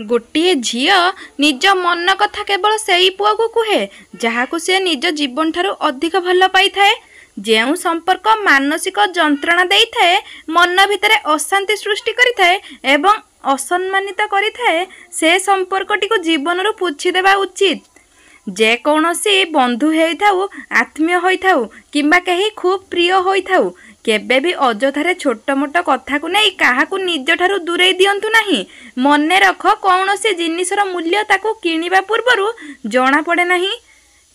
गोटे झील निज मन कथा केवल से पुआ को कहे जहाँ को सी निज जीवन ठारू अधिक भल पाई थाए। जो संपर्क मानसिक जंत्रणा दे थाए, मन भितर अशांति सृष्टि करि थाए एवं असम्मानित करि थाए, से संपर्कटी को जीवन रू पुछि देबा उचित। जे कौनसी बंधु होइथाउ, आत्मीय होइथाउ किंबा कहीं खूब प्रिय होइथाउ, केबे भी अजथारे छोट मोट कथा को नहीं काहाकू निज ठारू दूरे दियंतु नहीं। मने रख, कौनसी जिनिसर मूल्य ताकू किनिबा पूर्वरु जना पड़े नहीं।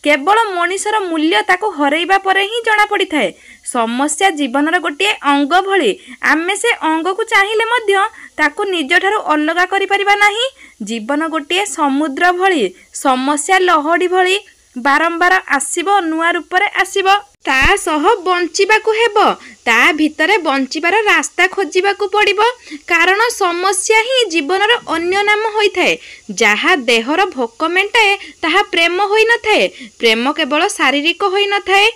केवल मनीषर मूल्य ताकू हरैबा परे ही जना पड़ी थाए। समस्या जीवनर गोटे अंग भली, आमे से अंग को चाहिए मध्य ताकू निज ठारू अलगा करि परिबा नहीं। जीवन गोटे समुद्र भली, समस्या लहड़ी भली बारंबार आसीबो, नुआ रूप रे आसीबो। ता सह बंचिबाकू हेबो, ता भितरे बंचिबार रास्ता खोजिबाकू पड़िबो। कारण समस्या ही जीवनर अन्य नाम होइथाए। जहा देहर भोक मेंटाए ताहा प्रेम होई न थाए। प्रेम केवल शारीरिक होई न थाए।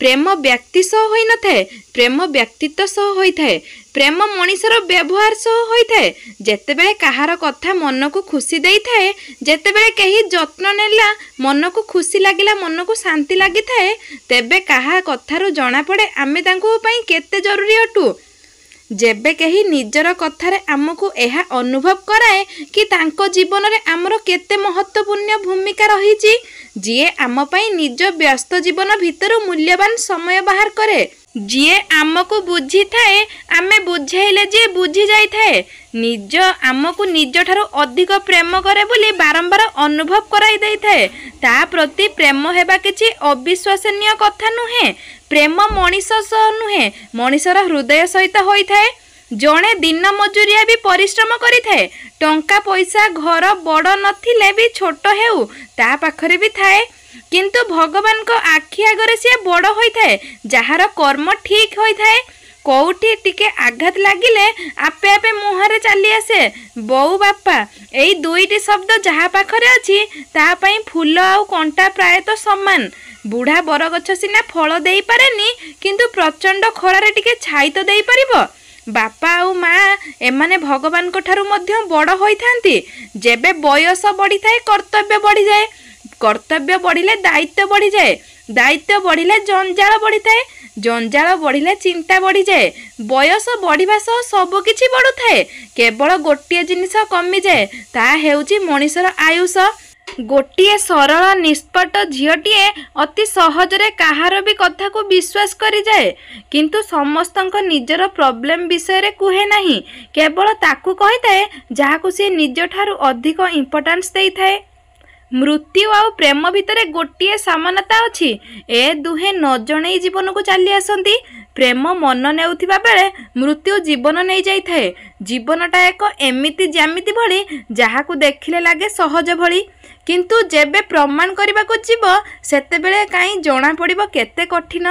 प्रेम व्यक्ति सह होई न थाए, प्रेम व्यक्तित्व सह होई थाए। प्रेम मनीषर व्यवहार सह होई थाए। जेतेबेले कहार कथा मन को खुशी देई थाए, जेतेबेले कहीं जत्न नेला मन को खुशी लागिला, मन को शांति लगी थाए, तेबे कहा कथारू जना पड़े आमे तांको पई केते जरूरी अटू। जेबे कहीं निजर कथारे आमको यह अनुभव कराए कि तांको जीवन रे आमर केते महत्वपूर्ण भूमिका रही। जीए आम पई निज व्यस्त जीवन भितर मूल्यवान समय बाहर करे। जीए आमको बुझी थाए, आमे बुझाइले जे बुझी जाई थाए। निज आमको निज ठारू अधिक प्रेम करे बोली बारंबार अनुभव कराई देई थाए। ता प्रति प्रेम हेबा किछि अविश्वसनीय कथा नुहे। प्रेम मनीष सह नुहे, मनीषर हृदय सहित होई थाए। जणे दिन मजूरिया भी परिश्रम करि थाए। टंका पैसा घर बड़ नथिले भी छोट हेउ ता पाखरे भी थाए, किंतु भगवान को आखि आगरे से बड़ होई थाए। जहार कर्म ठीक होई थाए, कोउठी टिके आघात लागिले आपे आपे मुहरे चली आसे बौ बापा। एई दुईटी शब्द जहा पाखरे अछि ता पई फूल आउ कंटा प्रायतः समान। बुढ़ा बरगछ सिना फल देई पारेनी, किंतु प्रचंड खरारे टिके छाई तो देई परिबो। बापा आउ माँ एमाने भगवान को ठारू मध्य बड़ होई थांती। जेबे बयस बढ़ी थाए कर्तव्य बढ़ी जाए, कर्तव्य बढ़िले दायित्व बढ़ी जाए, दायित्व बढ़िले जंजाल बढ़ी थाए, जंजाल बढ़िले चिंता बढ़ी जाए। बयस बढ़िबा सह सब किछि बढ़ु थाए, केवल गोटिए जिनिस कमी जाए, ता हेउची मनीषर आयुष। गोटिए सरल निष्पट झीलटीए अति सहजरे कहार भी कथा को विश्वास करि जाए, किंतु समस्तंक निजर प्रॉब्लम विषय रे कुहे नहीं। केवल ताकू कहि थाए जहाकू से निज ठारू अधिक इंपोर्टेंस देई थाए। मृत्यु आउ प्रेम भितर गोटिए समानता अछि। ए दुहे न जणै जीवन को चली आसंती। प्रेम मन नेउथिबा बेले मृत्यु जीवन नहीं जाई थाए। जीवनटा एक एमिति ज्यामिति भली जहाकू देखिले लागे सहज भली, किंतु जेबे प्रमाण करबा को जीव सेतेबेले काई जणा पड़िबो केते कठिन।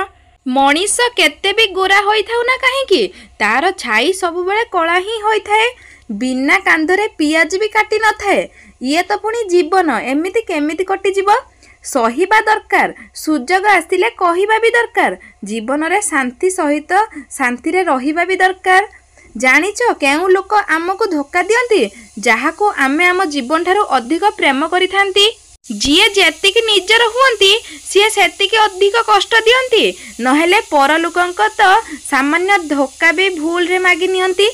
मनीष केते भी गोरा होई थाउ ना काहेकि, तार छाई सब बेले कला ही होई थाए। बिना कांधरे पियाज भी काटी न थाए। ये तो पुणी जीवन एमिति केमिति कटि जीव। सहिबा दरकार, सुजोग आसिले कहिबा भी दरकार। जीवन रे शांति सहित शांति रे रहिबा भी दरकार। जानिच केउ लोक आमको धोखा दियंती, जहाको आमे आम जीवन ठारू अधिक प्रेम करि थांती। जिए जेतिकी निजर हुअंती सी सेतिकी अधिक कष्ट दियंती। नहेले पर लोकंक तो सामान्य धोखा भी भूल रे मागी नियंती।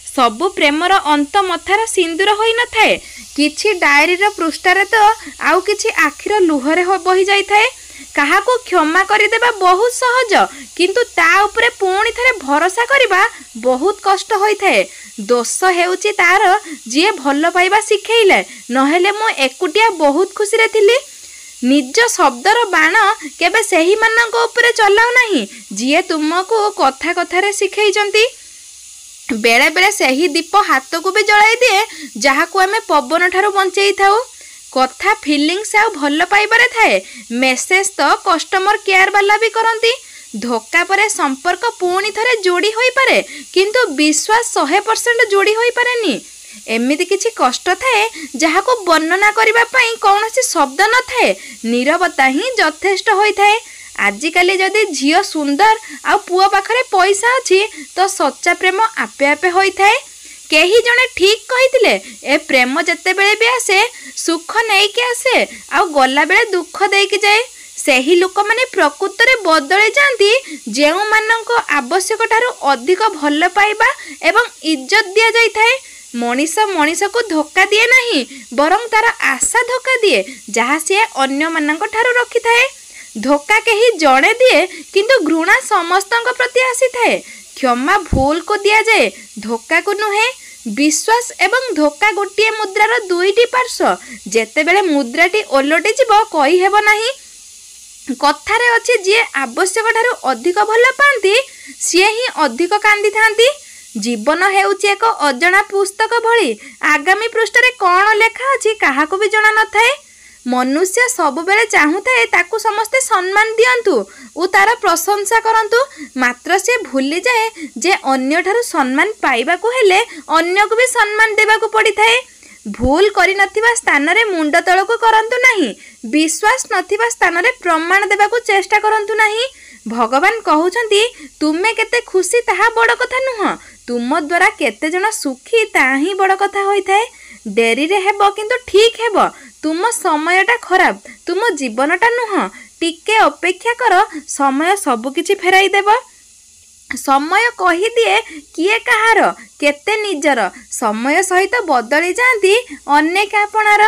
सबु प्रेमर अंत मथार सिंदूर होई न थाए। किछि डायरीर पृष्ठारे तो आउ किछि आखिर लुहरे बही जाई थाए। काहाको क्षमा करिदेबा बहुत सहज, किंतु ता उपरे पुणी थरे भरोसा करिबा बहुत कष्ट होई थाए। दोष हेउची तार जिए भल पाइबा शिखेइले, नहेले मो एकुटिया बहुत खुशी रे थिली। निज शब्दर बाण केबे सेही मानक उपरे चलाउ नाही जिए तुमको कथा कथारे शिखेइचंती। बेले बेले सही दीप हाथ को भी जलाई दिए जहाकू आमे पवन ठारू बंचई थाउ। कथा फीलिंग्स आउ भल पाइबारे थाए। मेसेज तो कस्टमर केयर वाला भी करंती। धोखा परे संपर्क पुणी थरे जोड़ी होई पारे, किंतु विश्वास 100% जोड़ी होई पारेनी। एमिति किछि कष्ट थाए जहाकू वर्णना करिबा पई कौनसी शब्द न थाए। नीरवता ही यथेष्ट होई थाए। आजिकाली जदि झील सुंदर आ पुआ पाखरे पैसा अच्छी तो सच्चा प्रेम आपे आपे होई थाए। केही जणे ठीक कहिथिले ए प्रेम जेतेबेले भी आसे सुख नेइके आसे आ गला बेले दुख देइके जाए। सेही लोक माने प्रकृत रे बदली जाती जेउ मानक आवश्यक ठारू अधिक भल पाइबा एवं इज्जत दिया जाई थाए। मनीष मनीष को धोखा दिए नहीं बरं तार आशा धोखा दिए जहाँ सी अन्य मानक ठारू रखी थाए। धोखा कहीं जड़े दिए किंतु घृणा समस्त प्रति आसी थाए। क्षमा भूल को दिया जाए धोखा को नुहे। विश्वास एवं धोखा गोटे मुद्रार दुईटी पार्श्व जेतेबेले मुद्राटी ओलटि जीव कही हेब नाही। कथारे अच्छे जी आवश्यक ठारू अधिक भल पाती सी ही अधिक कांदी थांती। जीवन हेउची एक अजणा पुस्तक भली आगामी पृष्ठरे कौन लेखा अछि काहाको भी जणा न थाए। मनुष्य सबुबेले चाहूए ताकू समस्ते सम्मान दियंतु और तार प्रशंसा करंतु मात्र से भूली जाए जे अन्य ठारू सम्मान पाइबाकू हेले अन्य को भी सम्मान देबाकू पड़ी थाए। भूल करि नथिबा स्थान रे मुंड तळको करंतु नाही। विश्वास नथिबा स्थान रे प्रमाण देबाकू चेष्टा करंतु नाही। भगवान कहउछंती तुमे केते खुशी ताहा बड़ कथा नुह तुम द्वारा केते जण सुखी ता ही बड़ कथा होई थाए। डेरी रे हेबो किंतु ठीक हेबो। तुम समयटा खराब तुम जीवनटा नुह टिके अपेक्षा कर समय सब किछि फेराई देबो। समय कही दिए किए कहार केते निजर समय सहित बदली जाती अनेक आपणार।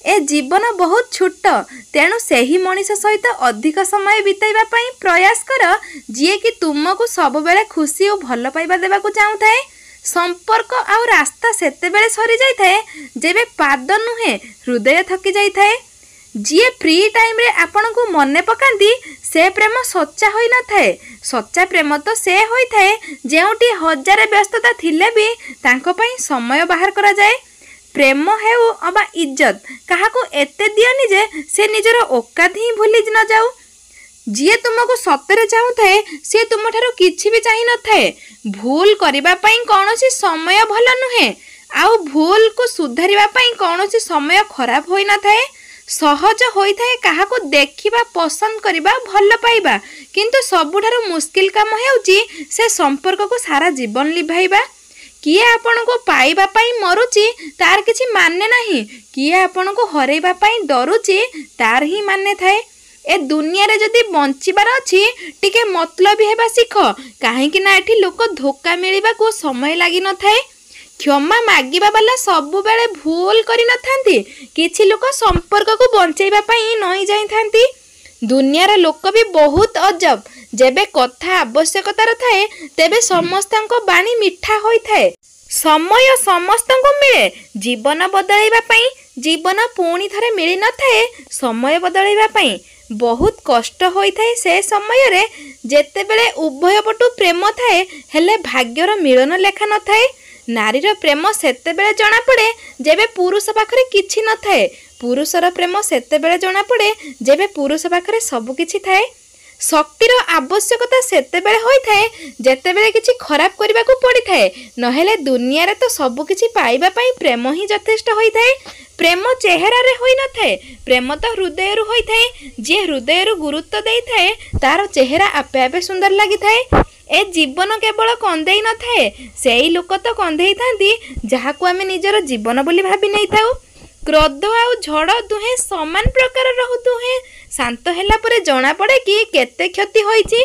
ए जीवन बहुत छोट तेणु सेही मनीष सहित अधिक समय बिताइबा पई प्रयास कर जी कि तुमको सब बेले खुशी और भल पाइबा देबाकू चाहूए। संपर्क आउ रास्ता सेते बेले सरी जाई थाए जेबे पाद नुहे हृदय थकी जाई थाए। जी फ्री टाइम रे आपण को मने पकांती से प्रेम सच्चा होई न थाए। सच्चा प्रेम तो से होई थाए जेउटी हजार व्यस्तता थिले भी तांको पई समय बाहर करा जाए। प्रेम हेउ अबा इज्जत काहाको एते दियनी जे से निजर औकात ही भूली न जाऊ। जी तुमको सतरे चाहूए सी तुम ठारू किछि भी चाहि न थाए। भूल करिबा पई कोनोसी समय भल नुहे आउ भूल को सुधारिबा पई कोनोसी समय खराब होई न थाए। सहज होई थाए काहाको देखिबा पसंद करिबा भल पाइबा किंतु सबुठारू मुश्किल काम हेउची से संपर्क को सारा जीवन लिभाइबा। किए आपण को पाइबा पई मरुची तार किछि माने नाही किए आपण को हरैबा पई डरुची तार ही माने थाए। ए दुनिया रे जदि बंचिबार अछि टिके मतलब हेबा सिख काहे कि ना एठी लोक धोखा मिलिबा को समय लागि न थाए। क्षमा मागिबा वाला सबु बेले भूल करि न थांती किछि लोक संपर्क को बंचैबा पई नई जाई थांती। दुनियार लोक भी बहुत अजब जेबे कथा आवश्यकतार थाए तेबे समस्तंको बाणी मिठा होई थाए। समय समस्तंको मिले जीवन बदलैबा पई जीवन पुणी थरे मिली न थाए। समय बदलैबा पई बहुत कष्ट होई थाए से समय रे जेतेबेले उभय पटु प्रेम थाए हेले भाग्यर मिलन लेखा न थाए। नारीर प्रेम सेतेबेले जना पड़े जेबे पुरुष पाखरे किछि न थाए। पुरुषर प्रेम सेतेबेले जना पड़े जेबे पुरुष पाखरे सब किछि थाए। शक्तिर आवश्यकता सेतेबेले होई थाए जेतेबेले किछि खराब करबा को पड़ी थाए नहेले दुनिया रे तो सब किछि पाइबा पई प्रेम ही यथेष्ट होई थाए। प्रेम चेहरा रे होई न थाए प्रेम तो हृदय रु होई थाए। जे हृदय रु गुरुत्व देई थाए तार चेहरा आपे आपे सुंदर लागि थाए। ए जीवन केवल कंदेई न थाए सेई लोक तो कंदेई थांती जहाकू आमे निजर जीवन बोली भाबी नै थाउ। क्रोध आउ झड़ दुहे समान प्रकार रहु दुहे शांत हैला परे जणा पड़े कि केते क्षति होईची।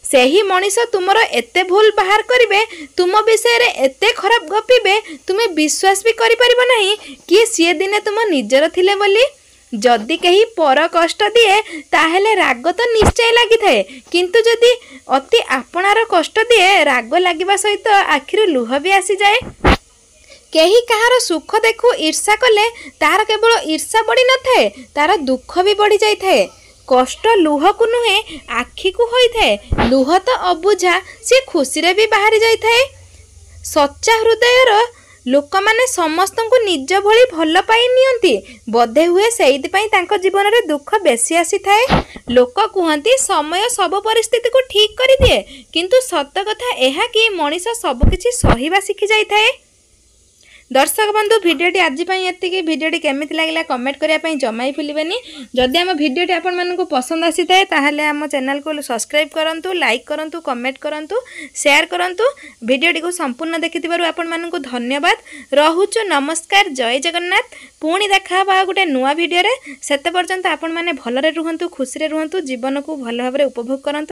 सेही मनीष तुमर एते भूल बाहर करिवे तुम विषय रे एते खराब गपिबे तुमे विश्वास भी करि परिबो नाही कि सी दिने तुम निजर थिले बोली। जदि कहीं पर कष्ट दिए ताहेले राग तो निश्चय लगी थाए किंतु जदि अति आपणार कष्ट दिए राग लगिबा सहित आखिर लुह भी आसी जाए। केही कहार सुख देखु ईर्षा कले तार केवल ईर्षा बढ़ी न थाए तार दुख भी बढ़ी जाई थाए। कष्ट लुह को नुहे आखि को होई थाए। लुह तो अबुझा सी खुशी रे भी बाहरी जाई थाए। सच्चा हृदयर लोक माने समस्त को निज भली भल पाई नियंती बधे हुए सेइति पई तांको जीवन रे दुख बेसी आसी थाए। लोक कहती समय सब परिस्थिति को ठीक करि दिए किंतु सत कथा एहा कि मनीष सब किछि सहिबा शिखि जाई थाए। दर्शक बंधु भिडियोटी आज ये भिडियोटी केमिति लागला कमेंट करने जमा ही भूलें। जदि आम भिडियोटी आपण मानक पसंद आसी थाए ताहले आम चैनल को सब्सक्राइब करूँ, लाइक करूँ, कमेंट करूँ, शेयर करूँ। भिडियोटी को संपूर्ण देखि आपण मानक धन्यवाद। रहुचु नमस्कार, जय जगन्नाथ। पुणी देखा गोटे नुआ भिडियो रे। सेते पर्यंत आपण माने भलरे रुहंतु, खुशी रे रुहंतु, जीवन को भल भाव उपभोग करंतु।